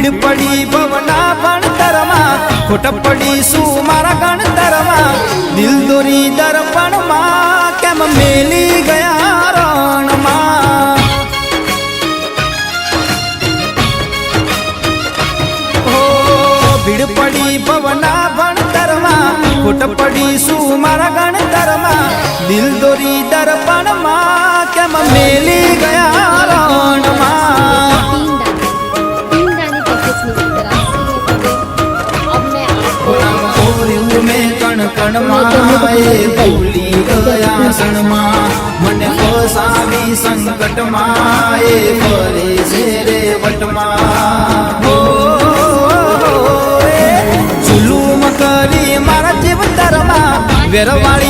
ભીડ પડી ભવના ભણતરમાં ખોટ પડી શું મારા ગણતરમાં દિલ દોરી દર્પણમાં કેમ મેલી ગયા રણમાં ભીડ પડી ભવના ભણતરમાં ખોટ પડી શું મારા ગણતરમાં દિલ દોરી દર્પણમાં કેમ મેલી ગયા રણમાં કણ ભૂલી ગયા ક્ષણમાં મને ફસાવી સંકટમાં એ ફરે છે રે વટમાં જુલુમ કરી મારા જીવતરમાં વેરવાળી